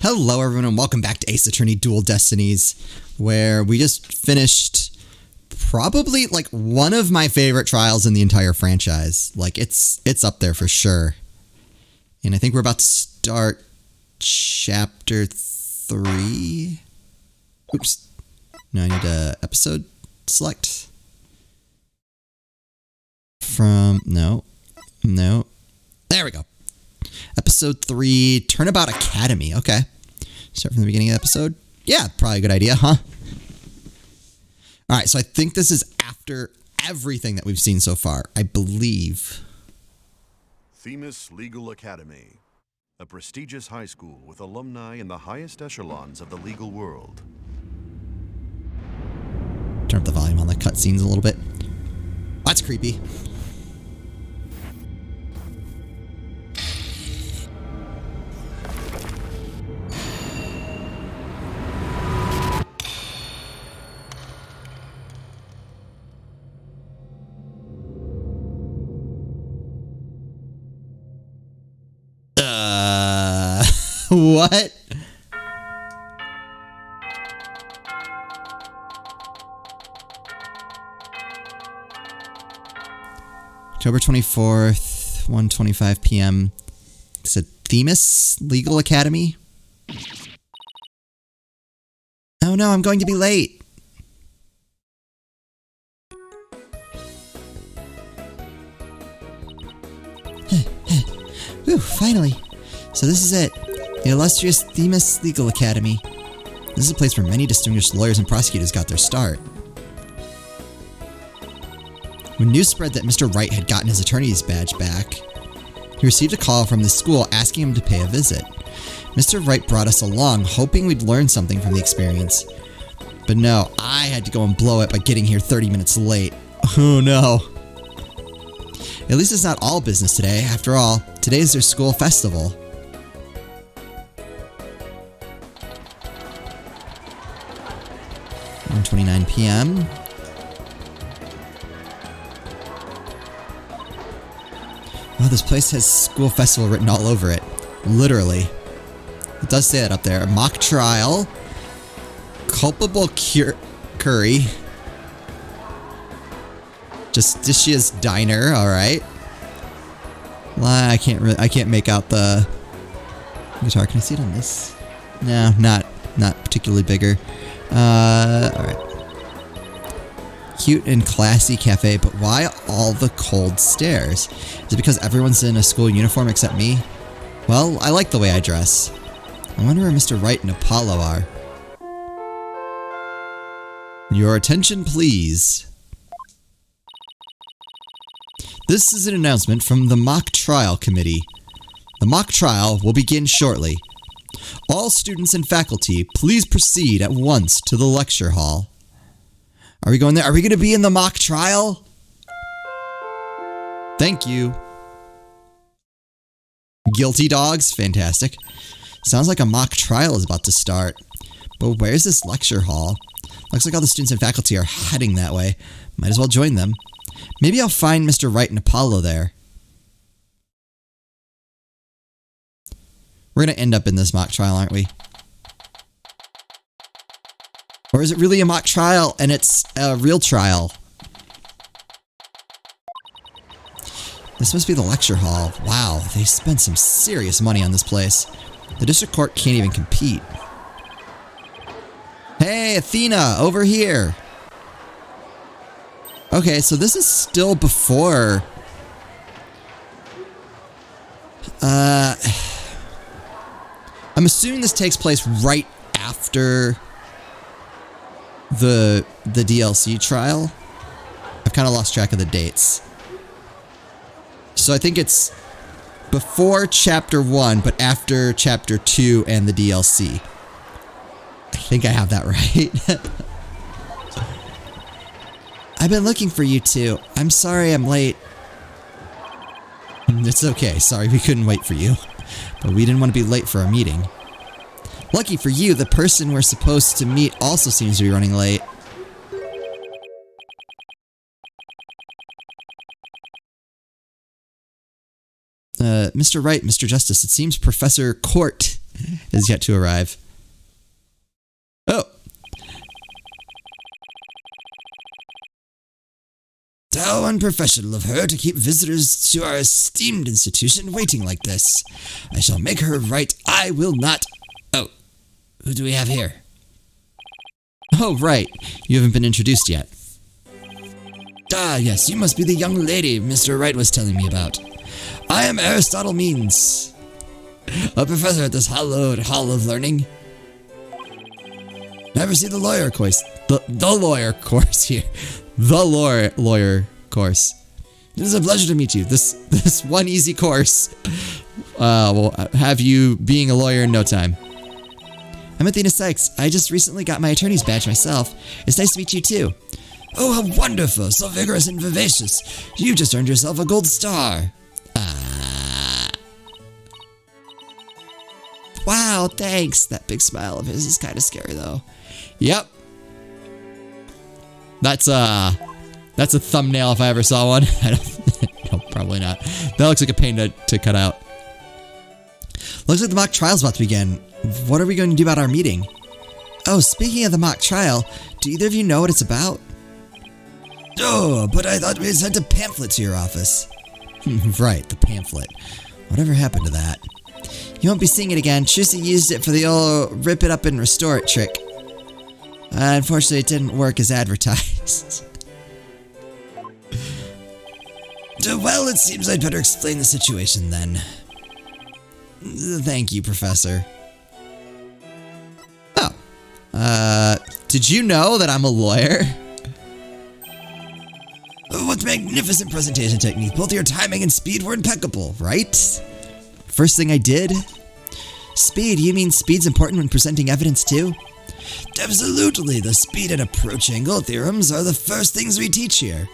Hello everyone and welcome back to Ace Attorney Dual Destinies, where we just finished probably like one of my favorite trials in the entire franchise. Like it's up there for sure. And I think we're about to start chapter 3. Oops. No, I need a episode select. No. There we go. Episode 3, Turnabout Academy. Okay. Start from the beginning of the episode. Yeah, probably a good idea, huh? All right, so I think this is after everything that we've seen so far, I believe. Phoenix Legal Academy, a prestigious high school with alumni in the highest echelons of the legal world. Turn up the volume on the cutscenes a little bit. That's creepy. What? October 24th, 1:25 p.m. It's at Themis Legal Academy. Oh no, I'm going to be late. Whew, finally. So this is it. The illustrious Themis Legal Academy. This is a place where many distinguished lawyers and prosecutors got their start. When news spread that Mr. Wright had gotten his attorney's badge back, he received a call from the school asking him to pay a visit. Mr. Wright brought us along, hoping we'd learn something from the experience. But no, I had to go and blow it by getting here 30 minutes late. Oh no. At least it's not all business today. After all, today is their school festival. 1:29 p.m. Wow, this place has school festival written all over it. Literally. It does say that up there. A mock trial. Culpable curry. Justitia's diner. All right. I can't make out the guitar. Can I see it on this? No, not particularly bigger. Alright. Cute and classy cafe, but why all the cold stares? Is it because everyone's in a school uniform except me? Well, I like the way I dress. I wonder where Mr. Wright and Apollo are. Your attention, please. This is an announcement from the Mock Trial Committee. The mock trial will begin shortly. All students and faculty, please proceed at once to the lecture hall. Are we going there? Are we going to be in the mock trial? Thank you. Guilty dogs? Fantastic. Sounds like a mock trial is about to start. But where's this lecture hall? Looks like all the students and faculty are heading that way. Might as well join them. Maybe I'll find Mr. Wright and Apollo there. We're going to end up in this mock trial, aren't we? Or is it really a mock trial and it's a real trial? This must be the lecture hall. Wow, they spent some serious money on this place. The district court can't even compete. Hey, Athena, over here. Okay, so this is still before... I'm assuming this takes place right after the DLC trial. I've kind of lost track of the dates. So I think it's before Chapter 1, but after Chapter 2 and the DLC. I think I have that right. I've been looking for you two. I'm sorry I'm late. It's okay. Sorry we couldn't wait for you. But we didn't want to be late for our meeting. Lucky for you, the person we're supposed to meet also seems to be running late. Mr. Wright, Mr. Justice, it seems Professor Court has yet to arrive. Oh. How unprofessional of her to keep visitors to our esteemed institution waiting like this. I shall make her right. I will not. Oh, who do we have here? Oh, right. You haven't been introduced yet. Ah, yes, you must be the young lady Mr. Wright was telling me about. I am Aristotle Means, a professor at this hallowed hall of learning. Never see the lawyer course. The lawyer course here. The lawyer course. It is a pleasure to meet you. This one easy course will have you being a lawyer in no time. I'm Athena Sykes. I just recently got my attorney's badge myself. It's nice to meet you too. Oh, how wonderful. So vigorous and vivacious. You just earned yourself a gold star. Wow, thanks. That big smile of his is kind of scary though. Yep. That's a thumbnail if I ever saw one. No, probably not. That looks like a pain to cut out. Looks like the mock trial's about to begin. What are we going to do about our meeting? Oh, speaking of the mock trial, do either of you know what it's about? Oh, but I thought we had sent a pamphlet to your office. Right, the pamphlet. Whatever happened to that? You won't be seeing it again. Trucy used it for the old rip it up and restore it trick. Unfortunately, it didn't work as advertised. Well, it seems I'd better explain the situation then. Thank you, Professor. Oh. Did you know that I'm a lawyer? What magnificent presentation technique. Both your timing and speed were impeccable, right? First thing I did? Speed? You mean speed's important when presenting evidence too? Absolutely. The speed and approach angle theorems are the first things we teach here.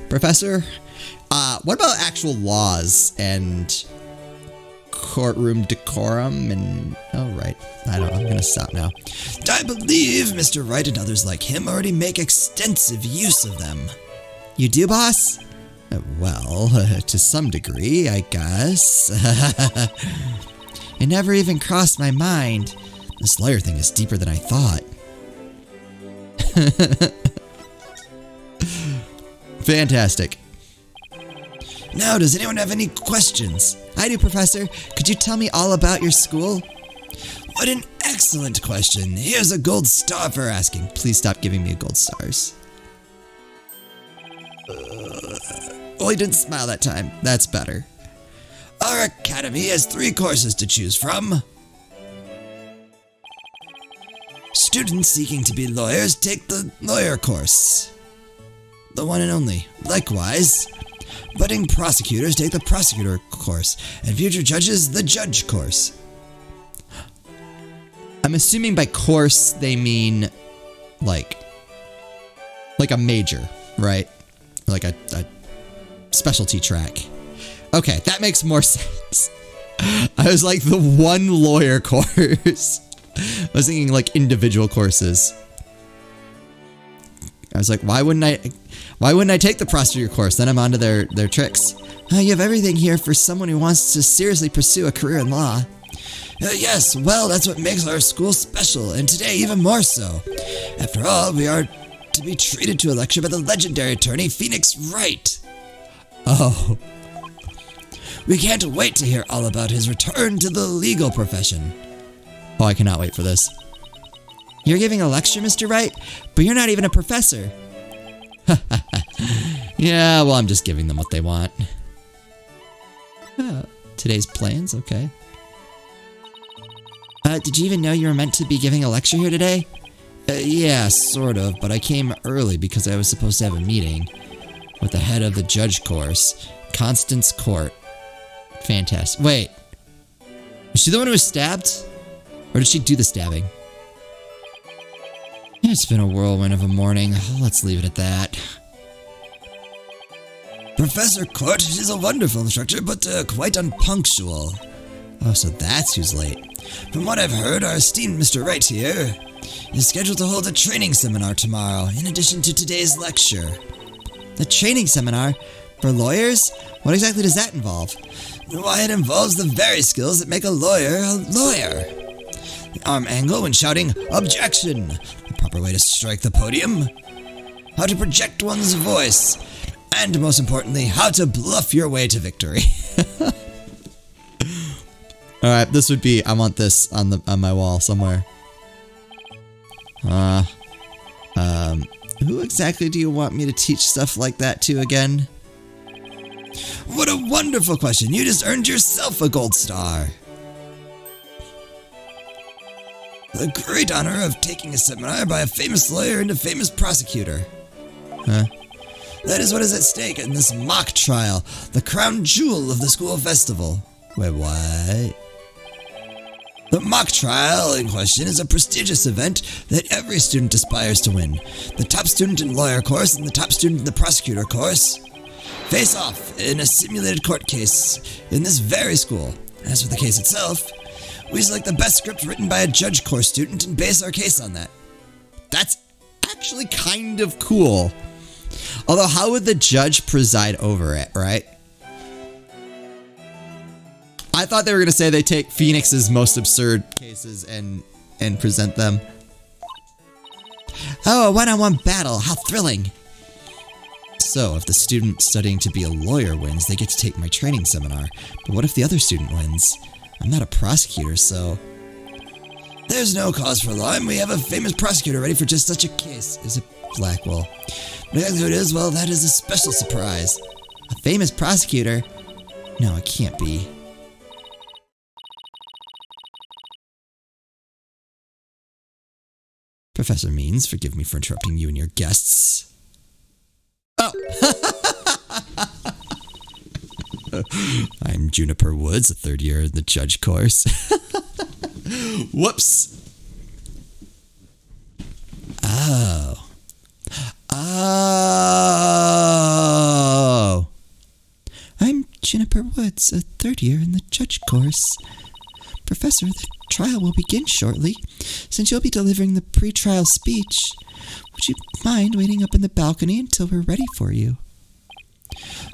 Professor, what about actual laws and courtroom decorum and... Oh, right. I don't know. I'm gonna stop now. I believe Mr. Wright and others like him already make extensive use of them. You do, boss? Well, to some degree, I guess. It never even crossed my mind. This lawyer thing is deeper than I thought. Fantastic. Now, does anyone have any questions? I do, Professor. Could you tell me all about your school? What an excellent question. Here's a gold star for asking. Please stop giving me gold stars. Oh, he didn't smile that time. That's better. Our academy has 3 courses to choose from. Students seeking to be lawyers take the lawyer course. The one and only. Likewise, budding prosecutors take the prosecutor course, and future judges the judge course. I'm assuming by course they mean like a major, right? Like a specialty track. Okay, that makes more sense. I was like, the one lawyer course. I was thinking like individual courses. I was like, why wouldn't I take the prosecutor course? Then I'm onto their tricks. You have everything here for someone who wants to seriously pursue a career in law. Yes, well, that's what makes our school special, and today even more so. After all, we are to be treated to a lecture by the legendary attorney Phoenix Wright. Oh. We can't wait to hear all about his return to the legal profession. Oh, I cannot wait for this. You're giving a lecture, Mr. Wright? But you're not even a professor. Yeah, well, I'm just giving them what they want. Today's plans? Okay. Did you even know you were meant to be giving a lecture here today? Yeah, sort of, but I came early because I was supposed to have a meeting with the head of the judge course, Constance Court. Fantastic. Wait. Was she the one who was stabbed? Or did she do the stabbing? It's been a whirlwind of a morning. Let's leave it at that. Professor Court is a wonderful instructor, but quite unpunctual. Oh, so that's who's late. From what I've heard, our esteemed Mr. Wright here is scheduled to hold a training seminar tomorrow, in addition to today's lecture. The training seminar? For lawyers? What exactly does that involve? Why, it involves the very skills that make a lawyer a lawyer. The arm angle when shouting, objection. The proper way to strike the podium. How to project one's voice. And most importantly, how to bluff your way to victory. Alright, this would be, I want this on my wall somewhere. Who exactly do you want me to teach stuff like that to again? What a wonderful question. You just earned yourself a gold star. The great honor of taking a seminar by a famous lawyer and a famous prosecutor. Huh? That is what is at stake in this mock trial, the crown jewel of the school festival. Wait, what? The mock trial in question is a prestigious event that every student aspires to win. The top student in lawyer course and the top student in the prosecutor course face off in a simulated court case in this very school. As for the case itself, we select the best script written by a judge course student and base our case on that. That's actually kind of cool. Although, how would the judge preside over it, right? I thought they were going to say they take Phoenix's most absurd cases and present them. Oh, a one-on-one battle. How thrilling. So, if the student studying to be a lawyer wins, they get to take my training seminar. But what if the other student wins? I'm not a prosecutor, so... There's no cause for alarm. We have a famous prosecutor ready for just such a case. Is it Blackwell? Exactly who it is? Well, that is a special surprise. A famous prosecutor? No, it can't be. Professor Means, forgive me for interrupting you and your guests. Oh! I'm Juniper Woods, a third year in the judge course. Whoops! Oh. Oh! I'm Juniper Woods, a third year in the judge course. Professor, the trial will begin shortly. Since you'll be delivering the pre-trial speech, would you mind waiting up in the balcony until we're ready for you?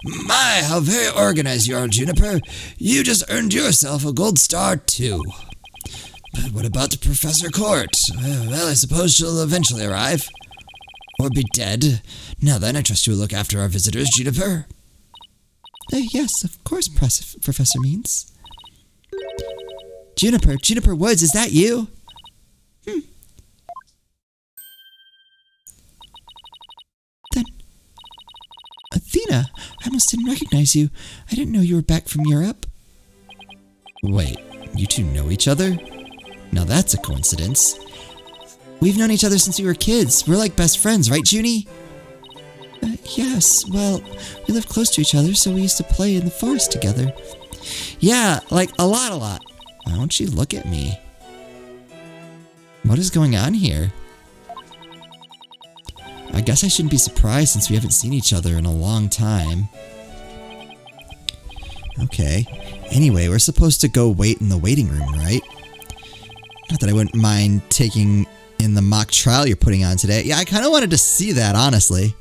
My, how very organized you are, Juniper. You just earned yourself a gold star, too. But what about the Professor Court? Well, I suppose she'll eventually arrive. Or be dead. Now then, I trust you will look after our visitors, Juniper. Yes, of course, Professor Means. Juniper Woods, is that you? Then, Athena, I almost didn't recognize you. I didn't know you were back from Europe. Wait, you two know each other? Now that's a coincidence. We've known each other since we were kids. We're like best friends, right, Junie? Yes, well, we lived close to each other, so we used to play in the forest together. Yeah, like a lot. Why don't you look at me? What is going on here? I guess I shouldn't be surprised since we haven't seen each other in a long time. Okay. Anyway, we're supposed to go wait in the waiting room, right? Not that I wouldn't mind taking in the mock trial you're putting on today. Yeah, I kind of wanted to see that, honestly.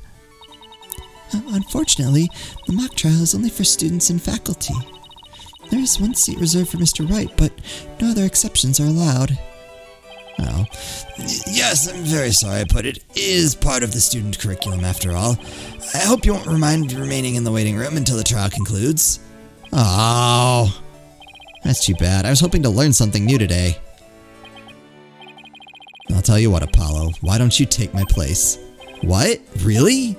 Unfortunately, the mock trial is only for students and faculty. There is one seat reserved for Mr. Wright, but no other exceptions are allowed. Oh. Yes, I'm very sorry, but it is part of the student curriculum after all. I hope you won't mind remaining in the waiting room until the trial concludes. Oh. That's too bad. I was hoping to learn something new today. I'll tell you what, Apollo. Why don't you take my place? What? Really?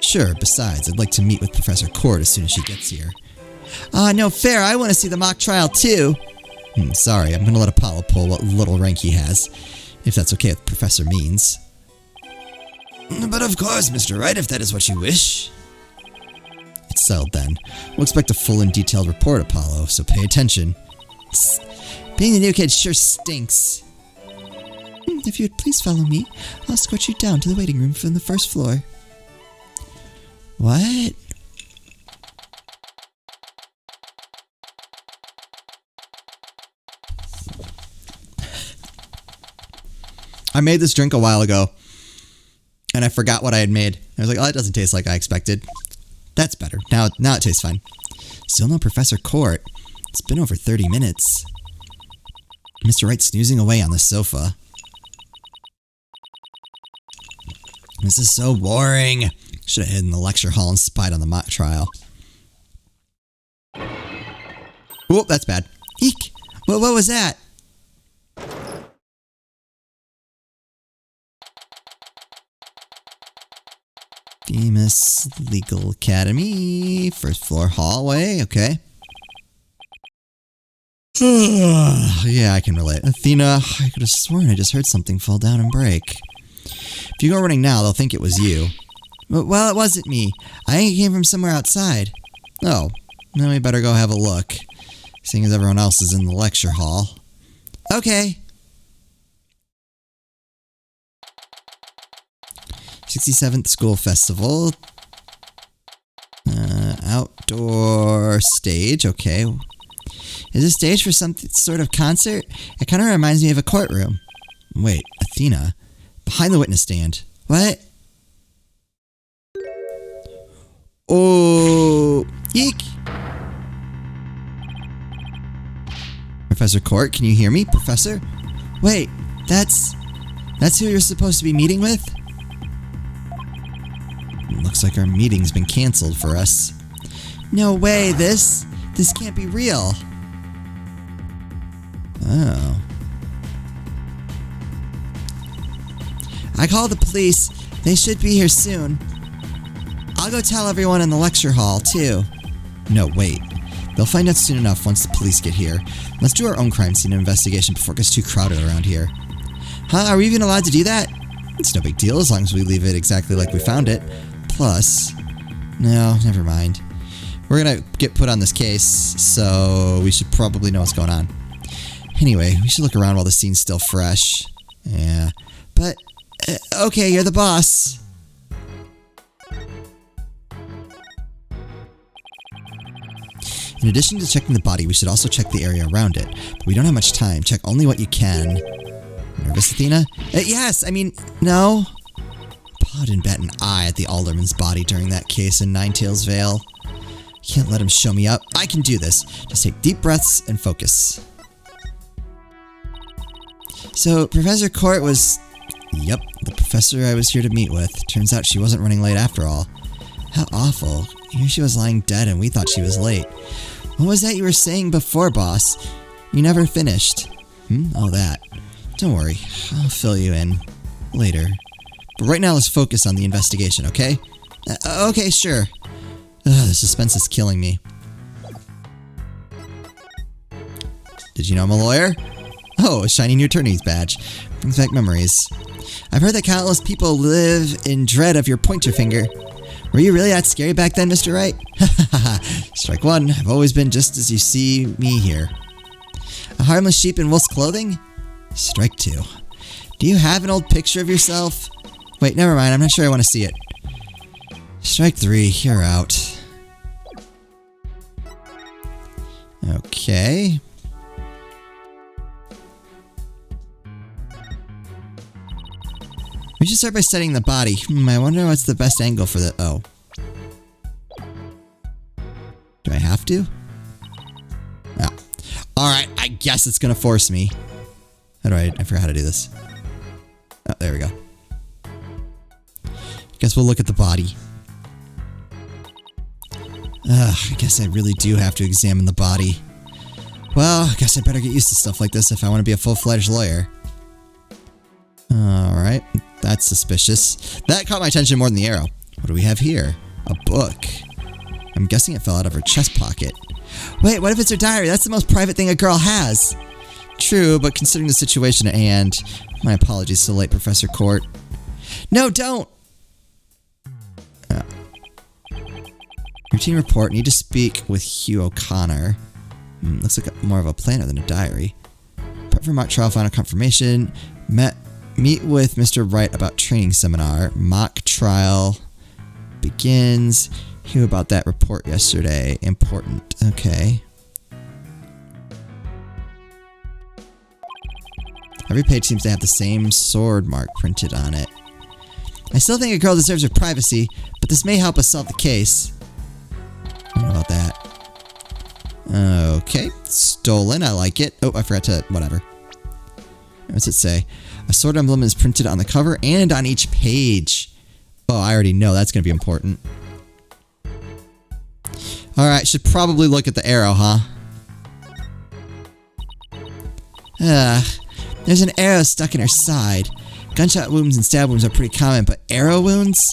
Sure, besides, I'd like to meet with Professor Court as soon as she gets here. No fair, I want to see the mock trial too. Sorry, I'm going to let Apollo pull what little rank he has, if that's okay with Professor Means. But of course, Mr. Wright, if that is what you wish. It's settled then. We'll expect a full and detailed report, Apollo, so pay attention. Being the new kid sure stinks. If you would please follow me, I'll escort you down to the waiting room from the first floor. What? I made this drink a while ago, and I forgot what I had made. I was like, oh, it doesn't taste like I expected. That's better. Now it tastes fine. Still no Professor Court. It's been over 30 minutes. Mr. Wright snoozing away on the sofa. This is so boring. Should have hidden in the lecture hall and spied on the mock trial. Whoop, that's bad. Eek! What was that? Phoenix Legal Academy. First floor hallway. Okay. Yeah, I can relate. Athena, I could have sworn I just heard something fall down and break. If you go running now, they'll think it was you. Well, it wasn't me. I think it came from somewhere outside. Oh, then we better go have a look, seeing as everyone else is in the lecture hall. Okay. 67th School Festival. Outdoor stage, okay. Is this stage for some sort of concert? It kind of reminds me of a courtroom. Wait, Athena. Behind the witness stand. What? Oh, eek! Professor Court, can you hear me? Professor? Wait, that's who you're supposed to be meeting with? Looks like our meeting's been canceled for us. No way, this can't be real. Oh. I called the police. They should be here soon. I'll go tell everyone in the lecture hall, too. No, wait. They'll find out soon enough once the police get here. Let's do our own crime scene investigation before it gets too crowded around here. Huh? Are we even allowed to do that? It's no big deal as long as we leave it exactly like we found it. Plus... No, never mind. We're gonna get put on this case, so we should probably know what's going on. Anyway, we should look around while the scene's still fresh. Yeah. But... okay, you're the boss. In addition to checking the body, we should also check the area around it. But we don't have much time. Check only what you can. Nervous, Athena? Yes, I mean, no. Paw didn't bat an eye at the alderman's body during that case in Ninetails Vale. Can't let him show me up. I can do this. Just take deep breaths and focus. So, Professor Court was... Yep, the professor I was here to meet with. Turns out she wasn't running late after all. How awful. Here she was lying dead and we thought she was late. What was that you were saying before, boss? You never finished. Oh, that. Don't worry. I'll fill you in. Later. But right now, let's focus on the investigation, okay? Okay, sure. The suspense is killing me. Did you know I'm a lawyer? Oh, a shiny new attorney's badge. Brings back memories. I've heard that countless people live in dread of your pointer finger. Were you really that scary back then, Mr. Wright? Strike one. I've always been just as you see me here. A harmless sheep in wolf's clothing? Strike two. Do you have an old picture of yourself? Wait, never mind. I'm not sure I want to see it. Strike three. You're out. Okay. We should start by studying the body. I wonder what's the best angle for the... Oh. Do I have to? Oh. Alright, I guess it's gonna force me. How do I forgot how to do this. Oh, there we go. Guess we'll look at the body. I guess I really do have to examine the body. Well, I guess I better get used to stuff like this if I want to be a full-fledged lawyer. Alright, that's suspicious. That caught my attention more than the arrow. What do we have here? A book. I'm guessing it fell out of her chest pocket. Wait, what if it's her diary? That's the most private thing a girl has. True, but considering the situation at hand... My apologies so late, Professor Court. No, don't! Routine report. Need to speak with Hugh O'Connor. Looks like more of a planner than a diary. Prep for mock trial, final confirmation. Meet with Mr. Wright about training seminar. Mock trial begins. Hear about that report yesterday. Important. Okay. Every page seems to have the same sword mark printed on it. I still think a girl deserves her privacy, but this may help us solve the case. Okay, stolen. I like it. Oh, I forgot to... whatever. What's it say? A sword emblem is printed on the cover and on each page. Oh, I already know that's going to be important. Alright, should probably look at the arrow, huh? There's an arrow stuck in her side. Gunshot wounds and stab wounds are pretty common, but arrow wounds?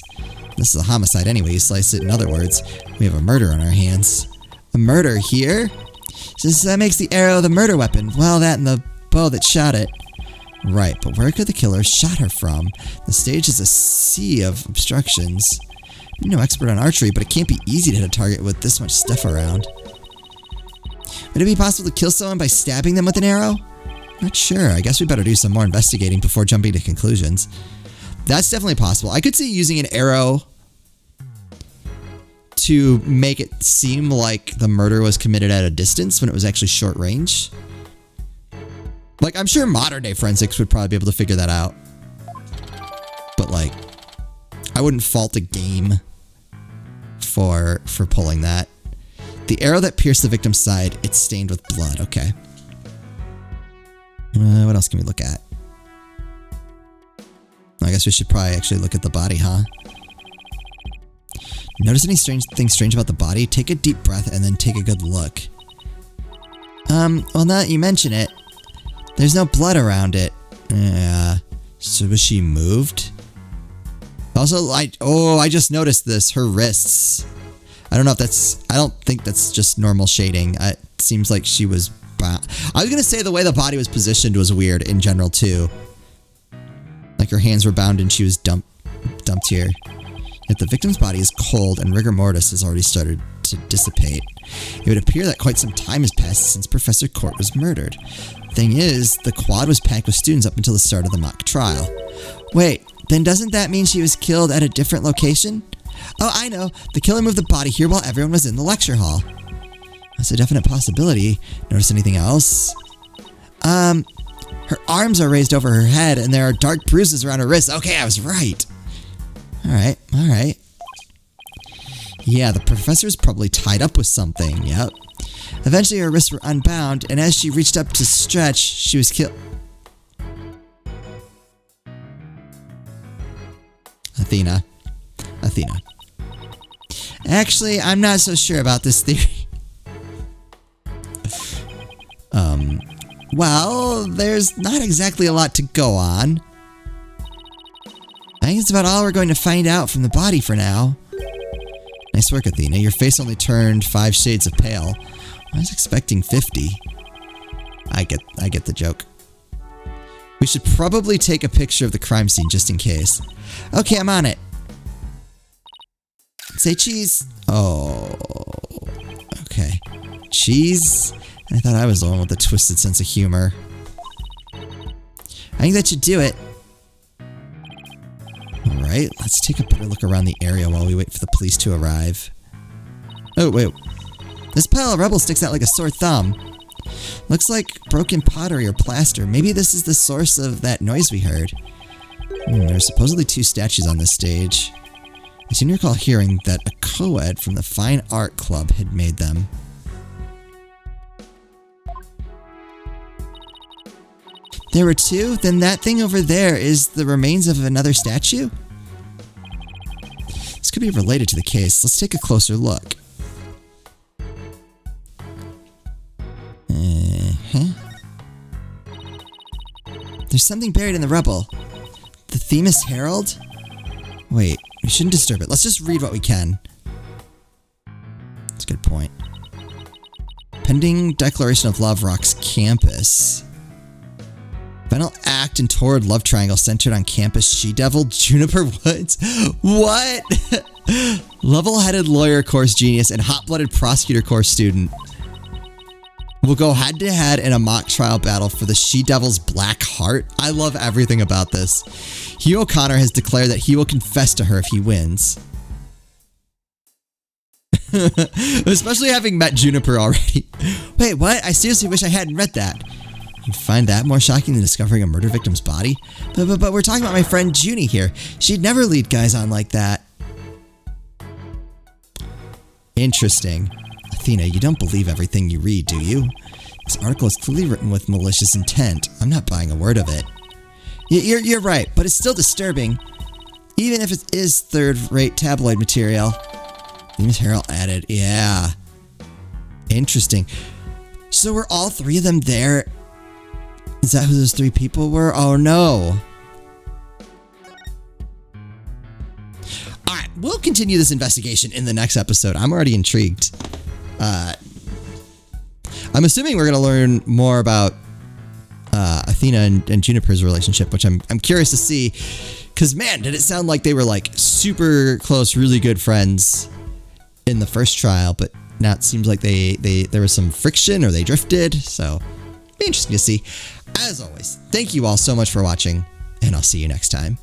This is a homicide anyway, you slice it. In other words, we have a murder on our hands. A murder here? Since that makes the arrow the murder weapon. Well, that and the bow that shot it. Right, but where could the killer shot her from? The stage is a sea of obstructions. I'm no expert on archery, but it can't be easy to hit a target with this much stuff around. Would it be possible to kill someone by stabbing them with an arrow? Not sure. I guess we better do some more investigating before jumping to conclusions. That's definitely possible. I could see using an arrow to make it seem like the murder was committed at a distance when it was actually short range. Like, I'm sure modern day forensics would probably be able to figure that out. But, like, I wouldn't fault a game for pulling that. The arrow that pierced the victim's side, it's stained with blood. Okay. What else can we look at? I guess we should probably actually look at the body, huh? Notice anything strange about the body? Take a deep breath and then take a good look. Well, now that you mention it, there's no blood around it. Yeah. So was she moved? Also, I just noticed this. Her wrists. I don't know if that's... I don't think that's just normal shading. It seems like she was... I was going to say the way the body was positioned was weird in general, too. Like her hands were bound and she was dumped here. Yet the victim's body is cold and rigor mortis has already started to dissipate. It would appear that quite some time has passed since Professor Court was murdered. Thing is, the quad was packed with students up until the start of the mock trial. Wait, then doesn't that mean she was killed at a different location? Oh, I know. The killer moved the body here while everyone was in the lecture hall. That's a definite possibility. Notice anything else? Her arms are raised over her head and there are dark bruises around her wrists. Okay, I was right. Alright. Yeah, the professor's probably tied up with something. Yep. Eventually her wrists were unbound, and as she reached up to stretch, she was killed. Athena. Actually, I'm not so sure about this theory. Well, there's not exactly a lot to go on. I think it's about all we're going to find out from the body for now. Nice work, Athena. Your face only turned 5 shades of pale. I was expecting 50. I get the joke. We should probably take a picture of the crime scene just in case. Okay, I'm on it. Say cheese. Oh. Okay. Cheese. I thought I was the one with a twisted sense of humor. I think that should do it. Alright, let's take a better look around the area while we wait for the police to arrive. Oh, wait. This pile of rubble sticks out like a sore thumb. Looks like broken pottery or plaster. Maybe this is the source of that noise we heard. There's supposedly 2 statues on this stage. I seem to recall hearing that a co-ed from the Fine Art Club had made them. There were 2? Then that thing over there is the remains of another statue? This could be related to the case. Let's take a closer look. There's something buried in the rubble. The Themis Herald? Wait, we shouldn't disturb it. Let's just read what we can. That's a good point. Pending declaration of love rocks campus. Final act in toward love triangle centered on campus she-devil Juniper Woods. What? Level-headed lawyer course genius and hot-blooded prosecutor course student will go head-to-head in a mock trial battle for the she-devil's black heart. I love everything about this. Hugh O'Connor has declared that he will confess to her if he wins. Especially having met Juniper already. Wait, what? I seriously wish I hadn't read that. You find that more shocking than discovering a murder victim's body? But we're talking about my friend Junie here. She'd never lead guys on like that. Interesting. Athena, you don't believe everything you read, do you? This article is clearly written with malicious intent. I'm not buying a word of it. You're right, but it's still disturbing. Even if it is third-rate tabloid material. Phoenix Herald added, yeah. Interesting. So were all three of them there? Is that who those three people were? Oh no. Alright, we'll continue this investigation in the next episode. I'm already intrigued. I'm assuming we're going to learn more about Athena and Juniper's relationship, which I'm curious to see. Because, man, did it sound like they were like super close, really good friends in the first trial, but now it seems like there was some friction or they drifted. So, be interesting to see. As always, thank you all so much for watching, and I'll see you next time.